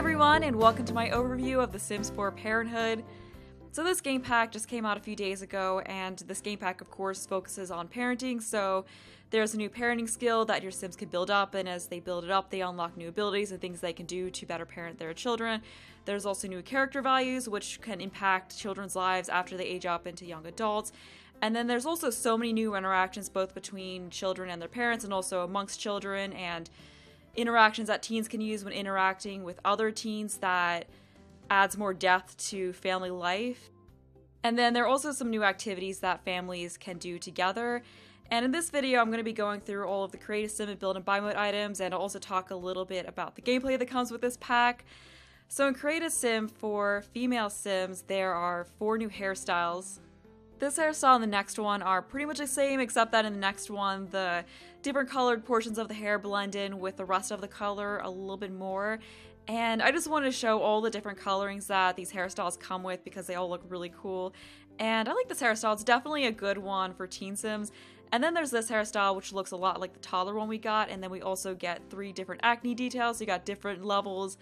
everyone, and welcome to my overview of The Sims 4 Parenthood. So this game pack just came out a few days ago, and this game pack of course focuses on parenting, so there's a new parenting skill that your Sims can build up, and as they build it up they unlock new abilities and things they can do to better parent their children. There's also new character values which can impact children's lives after they age up into young adults. And then there's also so many new interactions both between children and their parents and also amongst children, and interactions that teens can use when interacting with other teens that adds more depth to family life. And then there are also some new activities that families can do together. And in this video, I'm going to be going through all of the Creative Sim and Build and Buy mode items, and I'll also talk a little bit about the gameplay that comes with this pack. So in Creative Sim for female Sims, there are 4 new hairstyles. This hairstyle and the next one are pretty much the same, except that in the next one, the different colored portions of the hair blend in with the rest of the color a little bit more. And I just wanted to show all the different colorings that these hairstyles come with because they all look really cool. And I like this hairstyle. It's definitely a good one for teen Sims. And then there's this hairstyle which looks a lot like the toddler one we got, and then we also get 3 different acne details. So you got different levels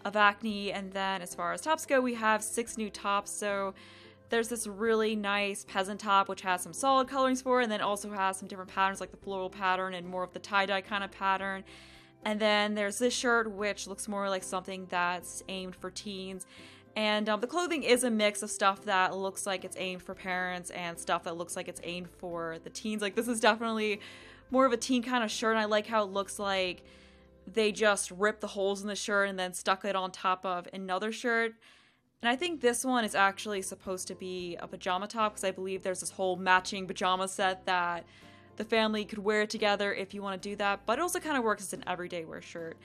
of acne, and then as far as tops go, we have 6 new tops. So there's this really nice peasant top which has some solid colorings for it, and then also has some different patterns like the floral pattern and more of the tie-dye kind of pattern. And then there's this shirt which looks more like something that's aimed for teens. And the clothing is a mix of stuff that looks like it's aimed for parents and stuff that looks like it's aimed for the teens. Like, this is definitely more of a teen kind of shirt, and I like how it looks like they just ripped the holes in the shirt and then stuck it on top of another shirt. And I think this one is actually supposed to be a pajama top because I believe there's this whole matching pajama set that the family could wear together if you want to do that, but it also kind of works as an everyday wear shirt.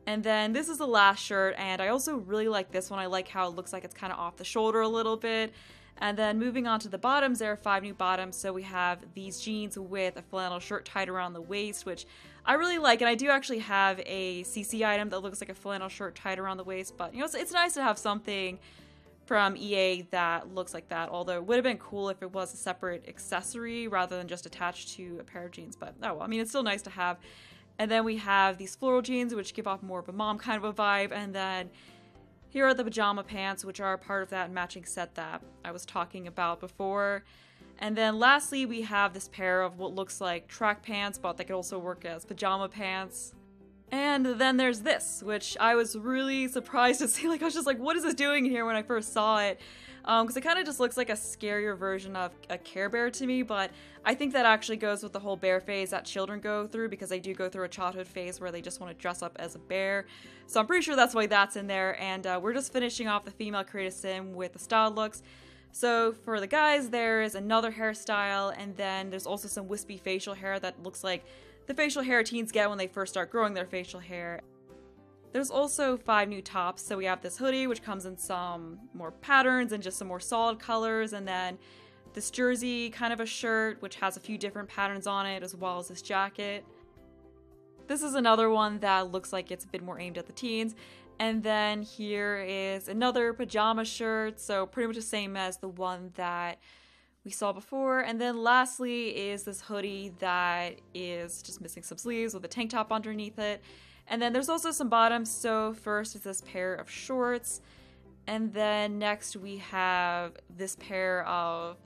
And then this is the last shirt, and I also really like this one. I like how it looks like it's kind of off the shoulder a little bit. And then moving on to the bottoms, there are 5 new bottoms. So we have these jeans with a flannel shirt tied around the waist, which I really like. And I do actually have a CC item that looks like a flannel shirt tied around the waist. But, you know, it's nice to have something from EA that looks like that. Although it would have been cool if it was a separate accessory rather than just attached to a pair of jeans. But, oh well, I mean, it's still nice to have. And then we have these floral jeans, which give off more of a mom kind of a vibe. And then here are the pajama pants, which are part of that matching set that I was talking about before. And then lastly, we have this pair of what looks like track pants, but they could also work as pajama pants. And then there's this, which I was really surprised to see. Like, I was just like, what is this doing here when I first saw it? Because it kind of just looks like a scarier version of a Care Bear to me, but I think that actually goes with the whole bear phase that children go through, because they do go through a childhood phase where they just want to dress up as a bear. So I'm pretty sure that's why that's in there, and we're just finishing off the female Creative Sim with the style looks. So for the guys, there is another hairstyle, and then there's also some wispy facial hair that looks like the facial hair teens get when they first start growing their facial hair. There's also 5 new tops. So we have this hoodie, which comes in some more patterns and just some more solid colors, and then this jersey kind of a shirt, which has a few different patterns on it, as well as this jacket. This is another one that looks like it's a bit more aimed at the teens. And then here is another pajama shirt, so pretty much the same as the one that we saw before. And then lastly is this hoodie that is just missing some sleeves with a tank top underneath it. And then there's also some bottoms. So first is this pair of shorts, and then next we have this pair of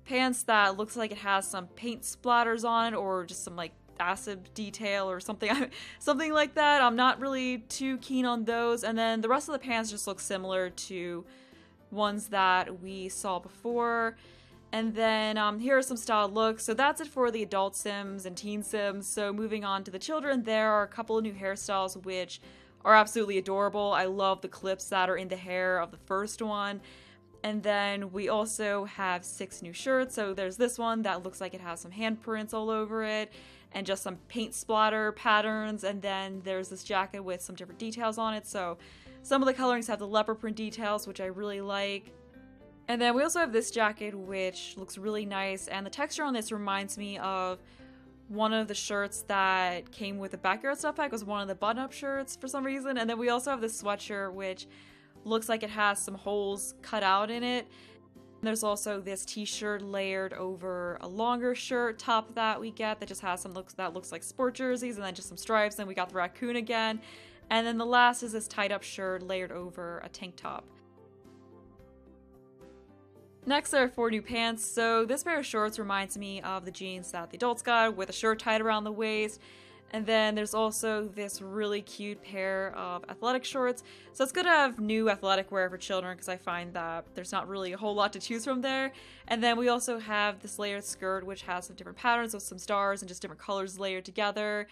pants that looks like it has some paint splatters on it, or just some like acid detail or something something like that. I'm not really too keen on those. And then the rest of the pants just look similar to ones that we saw before. And then here are some style looks. So that's it for the adult Sims and teen Sims. So moving on to the children, there are a couple of new hairstyles which are absolutely adorable. I love the clips that are in the hair of the first one. And then we also have 6 new shirts. So there's this one that looks like it has some handprints all over it and just some paint splatter patterns. And then there's this jacket with some different details on it. So some of the colorings have the leopard print details, which I really like. And then we also have this jacket, which looks really nice, and the texture on this reminds me of one of the shirts that came with the Backyard Stuff Pack. It was one of the button-up shirts for some reason. And then we also have this sweatshirt, which looks like it has some holes cut out in it. There's also this t-shirt layered over a longer shirt top that we get that just has some looks like sport jerseys, and then just some stripes. And we got the raccoon again. And then the last is this tied up shirt layered over a tank top. Next, there are 4 new pants. So this pair of shorts reminds me of the jeans that the adults got with a shirt tied around the waist. And then there's also this really cute pair of athletic shorts. So it's good to have new athletic wear for children because I find that there's not really a whole lot to choose from there. And then we also have this layered skirt which has some different patterns with some stars and just different colors layered together.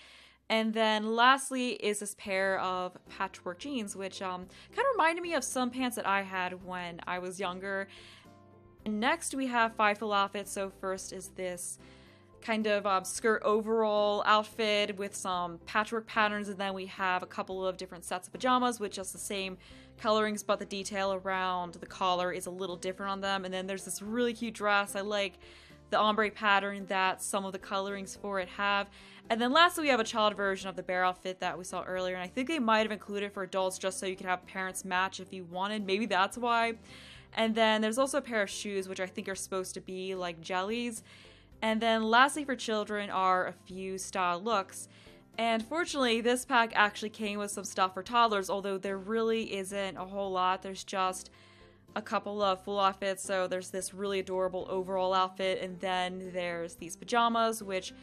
And then lastly is this pair of patchwork jeans, which kind of reminded me of some pants that I had when I was younger. And next we have 5 full outfits. So first is this kind of skirt overall outfit with some patchwork patterns, and then we have a couple of different sets of pajamas with just the same colorings, but the detail around the collar is a little different on them. And then there's this really cute dress. I like the ombre pattern that some of the colorings for it have. And then lastly, we have a child version of the bear outfit that we saw earlier, and I think they might have included it for adults just so you could have parents match if you wanted. Maybe that's why. And then there's also a pair of shoes, which I think are supposed to be like jellies. And then lastly for children are a few style looks. And fortunately, this pack actually came with some stuff for toddlers, although there really isn't a whole lot. There's just a couple of full outfits. So there's this really adorable overall outfit, and then there's these pajamas, which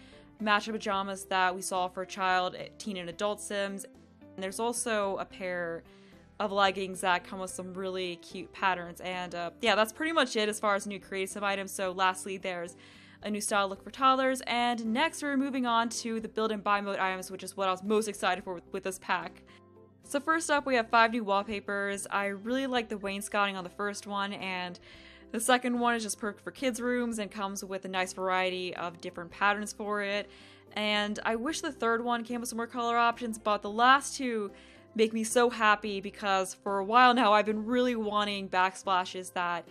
match the pajamas that we saw for child, teen, and adult Sims. And there's also a pair of leggings that come with some really cute patterns. And yeah, that's pretty much it as far as new creative items. So lastly, there's a new style look for toddlers. And next, we're moving on to the build and buy mode items, which is what I was most excited for with this pack. So first up, we have 5 new wallpapers. I really like the wainscoting on the first one, and the second one is just perfect for kids' rooms and comes with a nice variety of different patterns for it. And I wish the third one came with some more color options, but the last 2 make me so happy because for a while now I've been really wanting backsplashes that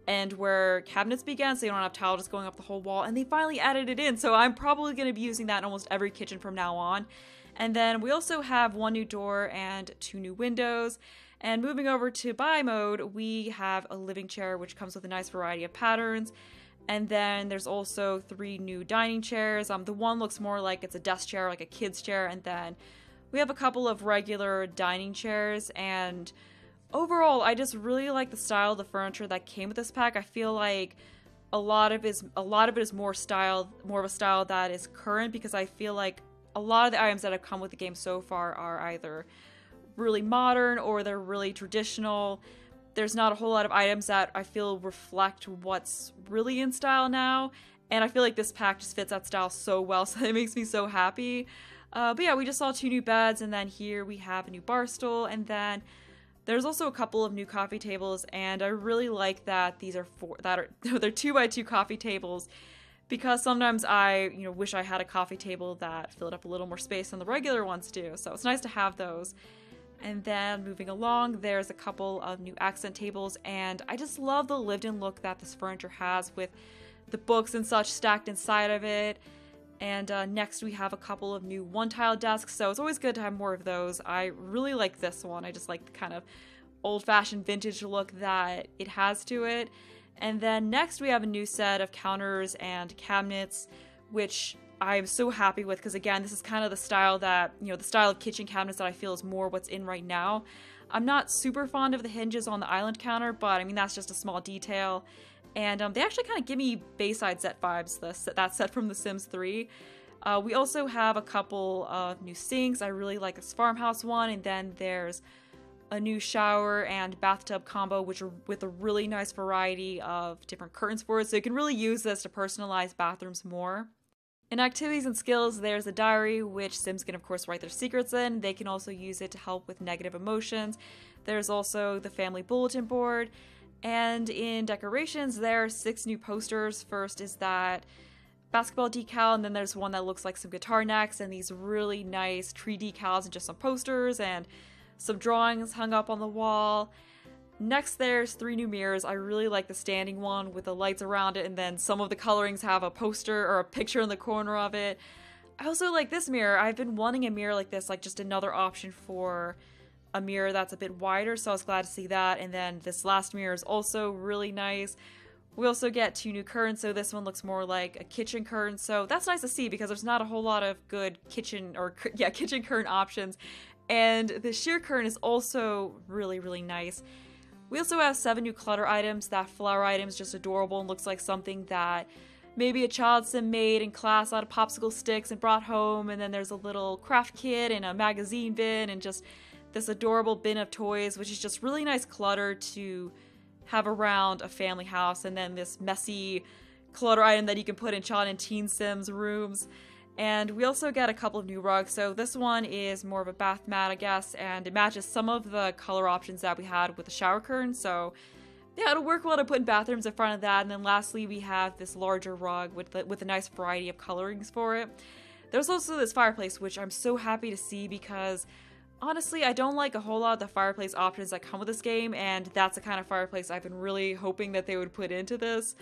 end where cabinets begin, so you don't have tile just going up the whole wall, and they finally added it in, so I'm probably going to be using that in almost every kitchen from now on. And then we also have 1 new door and 2 new windows. And moving over to buy mode, we have a living chair which comes with a nice variety of patterns. And then there's also 3 new dining chairs. The one looks more like it's a desk chair, like a kid's chair, and then we have a couple of regular dining chairs. And overall, I just really like the style of the furniture that came with this pack. I feel like a lot of it is more of a style that is current, because I feel like a lot of the items that have come with the game so far are either really modern or they're really traditional. There's not a whole lot of items that I feel reflect what's really in style now, and I feel like this pack just fits that style so well, so it makes me so happy. But yeah, we just saw 2 new beds, and then here we have a new bar stool, and then there's also a couple of new coffee tables, and I really like that these are they're 2x2 coffee tables, because sometimes I wish I had a coffee table that filled up a little more space than the regular ones do, so it's nice to have those. And then moving along, there's a couple of new accent tables, and I just love the lived-in look that this furniture has with the books and such stacked inside of it. And next we have a couple of new one-tile desks, so it's always good to have more of those. I really like this one. I just like the kind of old-fashioned vintage look that it has to it. And then next we have a new set of counters and cabinets, which I'm so happy with, because again, this is kind of the style that, the style of kitchen cabinets that I feel is more what's in right now. I'm not super fond of the hinges on the island counter, but I mean, that's just a small detail. And they actually kind of give me Bayside set vibes, that set from The Sims 3. We also have a couple of new sinks. I really like this farmhouse one, and then there's a new shower and bathtub combo, which are with a really nice variety of different curtains for it, so you can really use this to personalize bathrooms more. In activities and skills, there's a diary, which Sims can of course write their secrets in. They can also use it to help with negative emotions. There's also the family bulletin board. And in decorations, there are 6 new posters. First is that basketball decal, and then there's one that looks like some guitar necks, and these really nice tree decals and just some posters and some drawings hung up on the wall. Next, there's 3 new mirrors. I really like the standing one with the lights around it, and then some of the colorings have a poster or a picture in the corner of it. I also like this mirror. I've been wanting a mirror like this, like just another option for a mirror that's a bit wider, so I was glad to see that. And then this last mirror is also really nice We also get 2 new curtains, so this one looks more like a kitchen curtain, so that's nice to see because there's not a whole lot of good kitchen curtain options. And the sheer curtain is also really, really nice. We also have 7 new clutter items. That flower item is just adorable and looks like something that maybe a child sim made in class out of popsicle sticks and brought home, and then there's a little craft kit and a magazine bin and just this adorable bin of toys, which is just really nice clutter to have around a family house, and then this messy clutter item that you can put in child and teen sims rooms. And we also get a couple of new rugs. So this one is more of a bath mat, I guess, and it matches some of the color options that we had with the shower curtain. So yeah, it'll work well to put in bathrooms in front of that. And then lastly, we have this larger rug with a nice variety of colorings for it. There's also this fireplace, which I'm so happy to see because honestly, I don't like a whole lot of the fireplace options that come with this game, and that's the kind of fireplace I've been really hoping that they would put into this.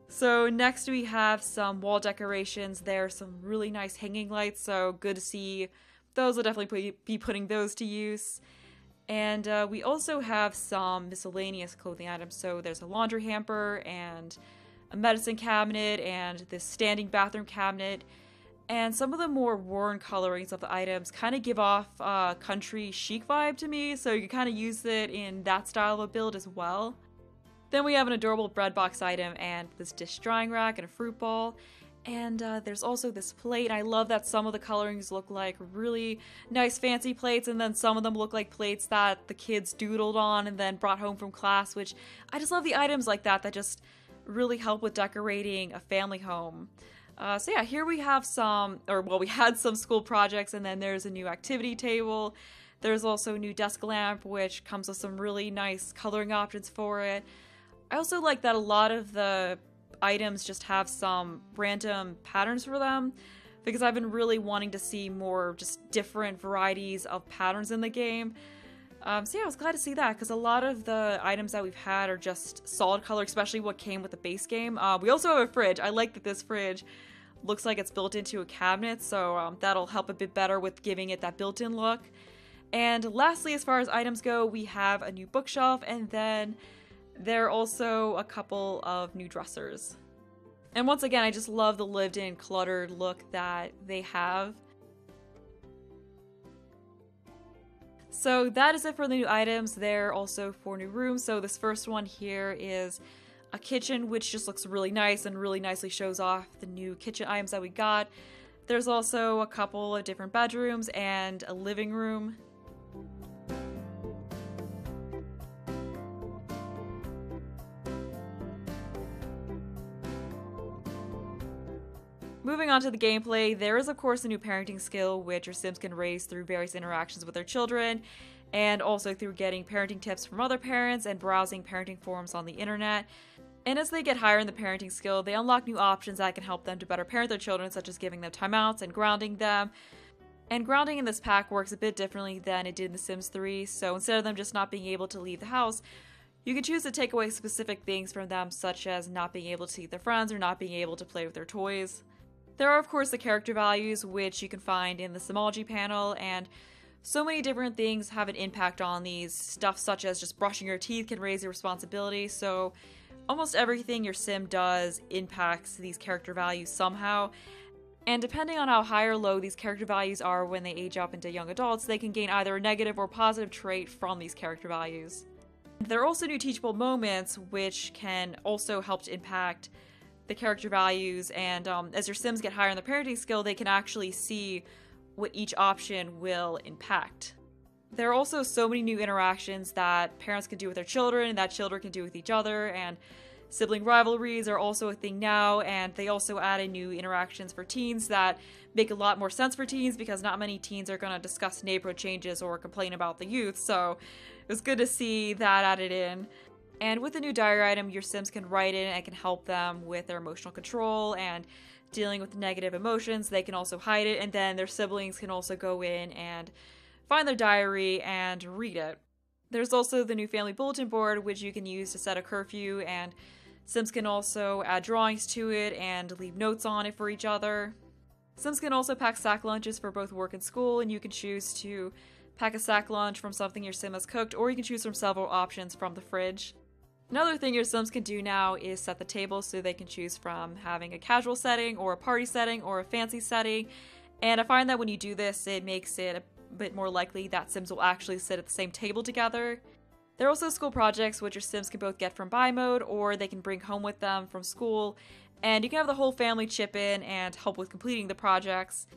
So next we have some wall decorations. There are some really nice hanging lights, so good to see those. I'll definitely be putting those to use. And we also have some miscellaneous clothing items. So there's a laundry hamper and a medicine cabinet and this standing bathroom cabinet. And some of the more worn colorings of the items kind of give off a country chic vibe to me, so you can kind of use it in that style of a build as well. Then we have an adorable bread box item and this dish drying rack and a fruit bowl. And there's also this plate. I love that some of the colorings look like really nice fancy plates, and then some of them look like plates that the kids doodled on and then brought home from class, which I just love the items like that just really help with decorating a family home. So yeah, here we have we had some school projects, and then there's a new activity table. There's also a new desk lamp, which comes with some really nice coloring options for it. I also like that a lot of the items just have some random patterns for them, because I've been really wanting to see more just different varieties of patterns in the game. So yeah, I was glad to see that, because a lot of the items that we've had are just solid color, especially what came with the base game. We also have a fridge. I like that this fridge looks like it's built into a cabinet, so that'll help a bit better with giving it that built-in look. And lastly, as far as items go, we have a new bookshelf, and then there are also a couple of new dressers. And once again, I just love the lived-in cluttered look that they have. So that is it for the new items. There are also 4 new rooms. So this first one here is a kitchen, which just looks really nice and really nicely shows off the new kitchen items that we got. There's also a couple of different bedrooms and a living room. Moving on to the gameplay, there is of course a new parenting skill which your Sims can raise through various interactions with their children, and also through getting parenting tips from other parents and browsing parenting forums on the internet. And as they get higher in the parenting skill, they unlock new options that can help them to better parent their children, such as giving them timeouts and grounding them. And grounding in this pack works a bit differently than it did in The Sims 3, so instead of them just not being able to leave the house, you can choose to take away specific things from them, such as not being able to see their friends or not being able to play with their toys. There are of course the character values, which you can find in the Simology panel, and so many different things have an impact on these. Stuff such as just brushing your teeth can raise your responsibility, so almost everything your sim does impacts these character values somehow. And depending on how high or low these character values are when they age up into young adults, they can gain either a negative or positive trait from these character values. There are also new teachable moments, which can also help to impact the character values, and as your Sims get higher in the parenting skill, they can actually see what each option will impact. There are also so many new interactions that parents can do with their children and that children can do with each other, and sibling rivalries are also a thing now, and they also added new interactions for teens that make a lot more sense for teens, because not many teens are going to discuss neighborhood changes or complain about the youth, so it was good to see that added in. And with the new diary item, your Sims can write in and can help them with their emotional control and dealing with negative emotions. They can also hide it, and then their siblings can also go in and find their diary and read it. There's also the new family bulletin board, which you can use to set a curfew, and Sims can also add drawings to it and leave notes on it for each other. Sims can also pack sack lunches for both work and school, and you can choose to pack a sack lunch from something your Sim has cooked, or you can choose from several options from the fridge. Another thing your Sims can do now is set the table so they can choose from having a casual setting or a party setting or a fancy setting. And I find that when you do this, it makes it a bit more likely that Sims will actually sit at the same table together. There are also school projects which your Sims can both get from buy mode or they can bring home with them from school. And you can have the whole family chip in and help with completing the projects.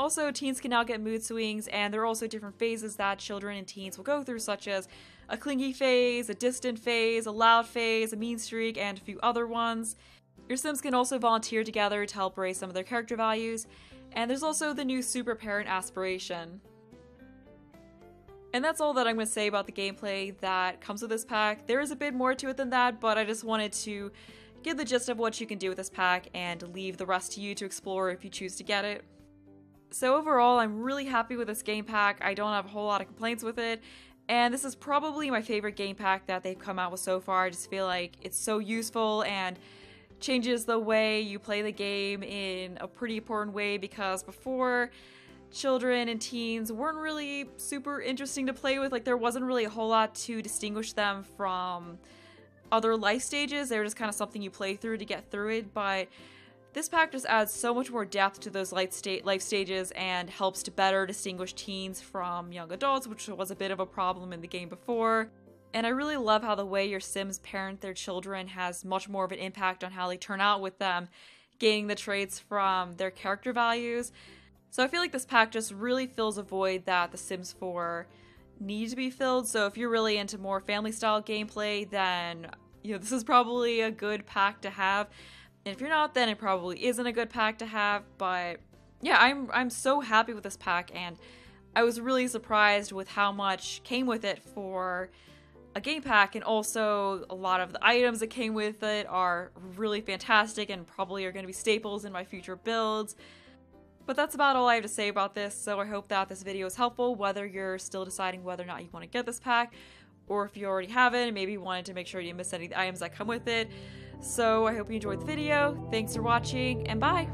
Also, teens can now get mood swings, and there are also different phases that children and teens will go through, such as a clingy phase, a distant phase, a loud phase, a mean streak, and a few other ones. Your Sims can also volunteer together to help raise some of their character values, and there's also the new Super Parent aspiration. And that's all that I'm going to say about the gameplay that comes with this pack. There is a bit more to it than that, but I just wanted to give the gist of what you can do with this pack and leave the rest to you to explore if you choose to get it. So overall, I'm really happy with this game pack. I don't have a whole lot of complaints with it, and this is probably my favorite game pack that they've come out with so far. I just feel like it's so useful and changes the way you play the game in a pretty important way, because before, children and teens weren't really super interesting to play with. Like, there wasn't really a whole lot to distinguish them from other life stages. They were just kind of something you play through to get through it, but this pack just adds so much more depth to those life stages and helps to better distinguish teens from young adults, which was a bit of a problem in the game before. And I really love how the way your Sims parent their children has much more of an impact on how they turn out with them, gaining the traits from their character values. So I feel like this pack just really fills a void that The Sims 4 needs to be filled. So if you're really into more family style gameplay, then this is probably a good pack to have. And if you're not, then it probably isn't a good pack to have. But yeah, I'm so happy with this pack, and I was really surprised with how much came with it for a game pack, and also a lot of the items that came with it are really fantastic and probably are going to be staples in my future builds. But that's about all I have to say about this, so I hope that this video is helpful, whether you're still deciding whether or not you want to get this pack, or if you already have it and maybe wanted to make sure you didn't miss any of the items that come with it. So I hope you enjoyed the video, thanks for watching, and bye!